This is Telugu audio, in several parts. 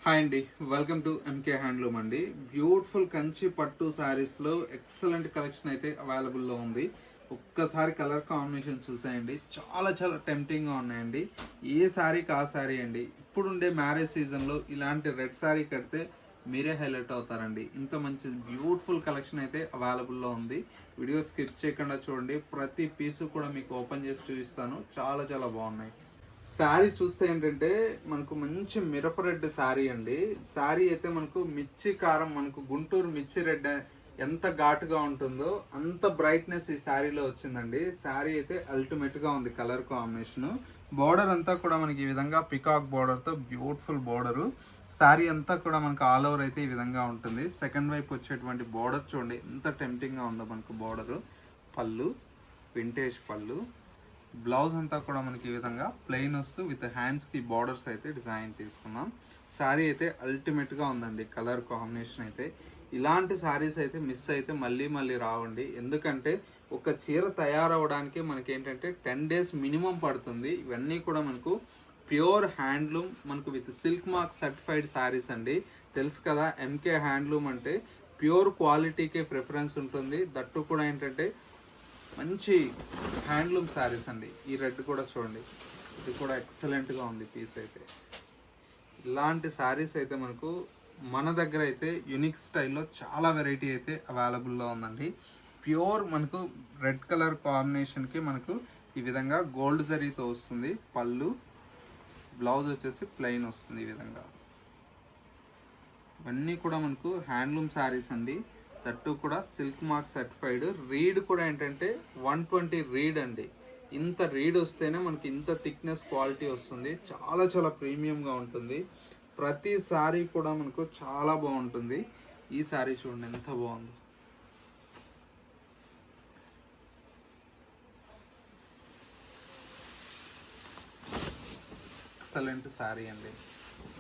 హాయ్ అండి, వెల్కమ్ టు ఎంకే హ్యాండ్లూమ్ అండి. బ్యూటిఫుల్ కంచి పట్టు శారీస్లో ఎక్సలెంట్ కలెక్షన్ అయితే అవైలబుల్లో ఉంది. ఒక్కసారి కలర్ కాంబినేషన్ చూసేయండి, చాలా చాలా టెంప్టింగ్గా ఉన్నాయండి. ఏ శారీకి ఆ శారీ అండి. ఇప్పుడుండే మ్యారేజ్ సీజన్లో ఇలాంటి రెడ్ శారీ కడితే మీరే హైలైట్ అవుతారండి. ఇంత మంచి బ్యూటిఫుల్ కలెక్షన్ అయితే అవైలబుల్లో ఉంది. వీడియో స్కిప్ చేయకుండా చూడండి, ప్రతి పీసు కూడా మీకు ఓపెన్ చేసి చూపిస్తాను. చాలా చాలా బాగున్నాయి. శారీ చూస్తే ఏంటంటే మనకు మంచి మిరప రెడ్ శారీ అండి. శారీ అయితే మనకు మిర్చి కారం, మనకు గుంటూరు మిర్చి రెడ్ ఎంత ఘాటుగా ఉంటుందో అంత బ్రైట్నెస్ ఈ శారీలో వచ్చిందండి. శారీ అయితే అల్టిమేట్ గా ఉంది. కలర్ కాంబినేషన్, బోర్డర్ అంతా కూడా మనకి ఈ విధంగా పికాక్ బోర్డర్ తో బ్యూటిఫుల్ బోర్డరు. శారీ అంతా కూడా మనకు ఆల్ ఓవర్ అయితే ఈ విధంగా ఉంటుంది. సెకండ్ వైపు వచ్చేటువంటి బోర్డర్ చూడండి ఎంత టెంప్టింగ్ గా ఉందో మనకు బోర్డరు. పళ్ళు వింటేజ్ పళ్ళు, బ్లౌజ్ అంతా కూడా మనకి ఈ విధంగా ప్లెయిన్ వస్తూ విత్ హ్యాండ్స్కి బార్డర్స్ అయితే డిజైన్ తీసుకున్నాం. శారీ అయితే అల్టిమేట్గా ఉందండి. కలర్ కాంబినేషన్ అయితే ఇలాంటి శారీస్ అయితే మిస్ అయితే మళ్ళీ మళ్ళీ రావండి. ఎందుకంటే ఒక చీర తయారవడానికి మనకి ఏంటంటే 10 days మినిమం పడుతుంది. ఇవన్నీ కూడా మనకు ప్యూర్ హ్యాండ్లూమ్, మనకు with silk mark certified saris అండి. తెలుసు కదా, ఎంకే హ్యాండ్లూమ్ అంటే ప్యూర్ క్వాలిటీకే ప్రిఫరెన్స్ ఉంటుంది. దట్టు కూడా ఏంటంటే మంచి హ్యాండ్లూమ్ శారీస్ అండి. ఈ రెడ్ కూడా చూడండి, ఇది కూడా ఎక్సలెంట్గా ఉంది పీస్ అయితే. ఇలాంటి శారీస్ అయితే మనకు మన దగ్గర అయితే యూనిక్ స్టైల్లో చాలా వెరైటీ అయితే అవైలబుల్లో ఉందండి. ప్యూర్ మనకు రెడ్ కలర్ కాంబినేషన్కి మనకు ఈ విధంగా గోల్డ్ జరీతో వస్తుంది. పళ్ళు, బ్లౌజ్ వచ్చేసి ప్లెయిన్ వస్తుంది ఈ విధంగా. ఇవన్నీ కూడా మనకు హ్యాండ్లూమ్ శారీస్ అండి. దట్టు కూడా సిల్క్ మార్క్ సర్టిఫైడ్. రీడ్ కూడా ఏంటంటే 120 రీడ్ అండి. ఇంత రీడ్ వస్తేనే మనకి ఇంత థిక్నెస్ క్వాలిటీ వస్తుంది. చాలా చాలా ప్రీమియంగా ఉంటుంది. ప్రతి శారీ కూడా మనకు చాలా బాగుంటుంది. ఈ శారీ చూడండి ఎంత బాగుంది. ఎక్సలెంట్ శారీ అండి.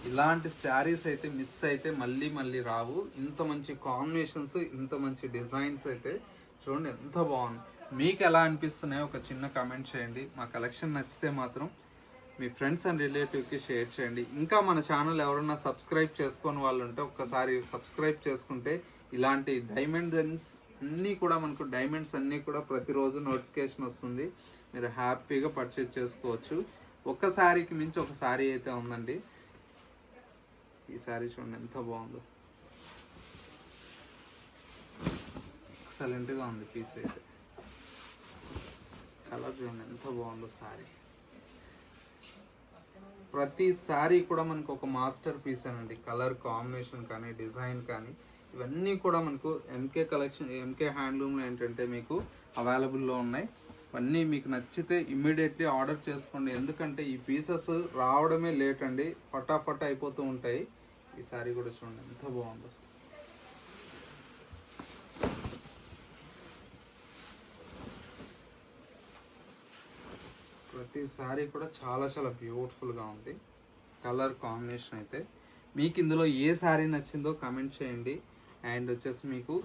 ఇలాంటి శారీస్ అయితే మిస్ అయితే మళ్ళీ మళ్ళీ రావు. ఇంత మంచి కాంబినేషన్స్, ఇంత మంచి డిజైన్స్ అయితే చూడండి ఎంత బాగుంది. మీకు ఎలా అనిపిస్తున్నాయో ఒక చిన్న కామెంట్ చేయండి. మా కలెక్షన్ నచ్చితే మాత్రం మీ ఫ్రెండ్స్ అండ్ రిలేటివ్కి షేర్ చేయండి. ఇంకా మన ఛానల్ ఎవరైనా సబ్స్క్రైబ్ చేసుకొని వాళ్ళు ఉంటే ఒక్కసారి సబ్స్క్రైబ్ చేసుకుంటే ఇలాంటి డైమండ్స్ అన్నీ కూడా మనకు డైమండ్స్ అన్నీ కూడా ప్రతిరోజు నోటిఫికేషన్ వస్తుంది. మీరు హ్యాపీగా పర్చేజ్ చేసుకోవచ్చు. ఒక శారీకి మించి ఒక శారీ అయితే ఉందండి. ఈ శారీ చూడండి ఎంత బాగుందో, ఎక్సలెంట్గా ఉంది పీస్ అయితే. కలర్ చూడండి ఎంత బాగుందో శారీ. ప్రతి శారీ కూడా మనకు ఒక మాస్టర్ పీస్ అనండి. కలర్ కాంబినేషన్ కానీ డిజైన్ కానీ ఇవన్నీ కూడా మనకు ఎంకే కలెక్షన్, ఎంకే హ్యాండ్లూమ్లో ఏంటంటే మీకు అవైలబుల్లో ఉన్నాయి. ఇవన్నీ మీకు నచ్చితే ఇమ్మీడియట్లీ ఆర్డర్ చేసుకోండి. ఎందుకంటే ఈ పీసెస్ రావడమే లేట్ అండి, ఫటాఫట్ అయిపోతూ ఉంటాయి. ఈ శారీ కూడా చూడండి ఎంత బాగుందో. ప్రతి శారీ కూడా చాలా చాలా బ్యూటిఫుల్గా ఉంది. కలర్ కాంబినేషన్ అయితే మీకు ఇందులో ఏ శారీ నచ్చిందో కామెంట్ చేయండి. అండ్ వచ్చేసి మీకు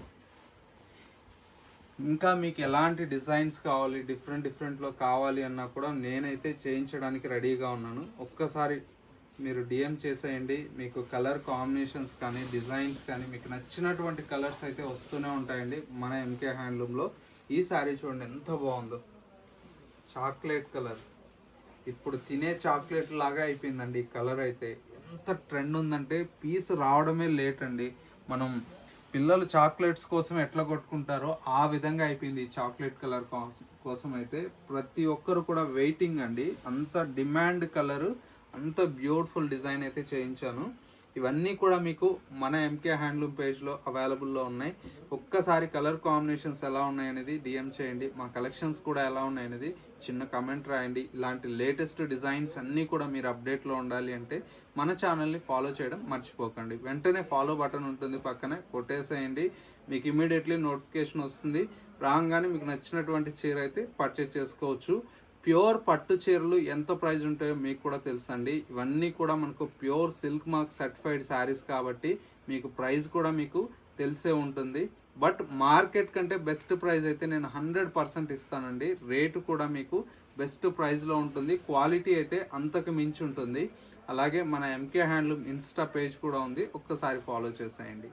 ఇంకా మీకు ఎలాంటి డిజైన్స్ కావాలి, డిఫరెంట్లో కావాలి అన్నా కూడా నేనైతే చేయించడానికి రెడీగా ఉన్నాను. ఒక్కసారి మీరు డిఎం చేసేయండి. మీకు కలర్ కాంబినేషన్స్ కానీ డిజైన్స్ కానీ మీకు నచ్చినటువంటి కలర్స్ అయితే వస్తూనే ఉంటాయండి మన ఎంకే హ్యాండ్లూమ్లో. ఈ శారీ చూడండి ఎంత బాగుందో. చాక్లెట్ కలర్, ఇప్పుడు తినే చాక్లెట్ లాగా అయిపోయిందండి ఈ కలర్ అయితే. ఎంత ట్రెండ్ ఉందంటే పీస్ రావడమే లేట్ అండి. మనం పిల్లలు చాక్లెట్స్ కోసం ఎట్లా కొట్టుకుంటారో ఆ విధంగా అయిపోయింది ఈ చాక్లెట్ కలర్ కోసం అయితే. ప్రతి ఒక్కరు కూడా వెయిటింగ్ అండి. అంత డిమాండ్ కలరు, అంత బ్యూటిఫుల్ డిజైన్ అయితే చేయించాను. ఇవన్నీ కూడా మీకు మన ఎంకే హ్యాండ్లూమ్ పేజ్లో అవైలబుల్లో ఉన్నాయి. ఒక్కసారి కలర్ కాంబినేషన్స్ ఎలా ఉన్నాయనేది డిఎం చేయండి. మా కలెక్షన్స్ కూడా ఎలా ఉన్నాయనేది చిన్న కమెంట్ రాయండి. ఇలాంటి లేటెస్ట్ డిజైన్స్ అన్నీ కూడా మీరు అప్డేట్లో ఉండాలి అంటే మన ఛానల్ని ఫాలో చేయడం మర్చిపోకండి. వెంటనే ఫాలో బటన్ ఉంటుంది పక్కనే, కొట్టేసేయండి. మీకు ఇమీడియట్లీ నోటిఫికేషన్ వస్తుంది. రాగానే మీకు నచ్చినటువంటి చీర అయితే పర్చేజ్ చేసుకోవచ్చు. ప్యూర్ పట్టు చీరలు ఎంత ప్రైస్ ఉంటాయో మీకు కూడా తెలుసండి. ఇవన్నీ కూడా మనకు pure silk mark certified saris కాబట్టి మీకు ప్రైస్ కూడా మీకు తెలిసే ఉంటుంది. బట్ మార్కెట్ కంటే బెస్ట్ ప్రైస్ అయితే నేను 100% ఇస్తానండి. రేటు కూడా మీకు బెస్ట్ ప్రైస్లో ఉంటుంది. క్వాలిటీ అయితే అంతకు మించి ఉంటుంది. అలాగే మన ఎంకే హ్యాండ్లూమ్ ఇన్స్టా పేజ్ కూడా ఉంది, ఒక్కసారి ఫాలో చేసేయండి.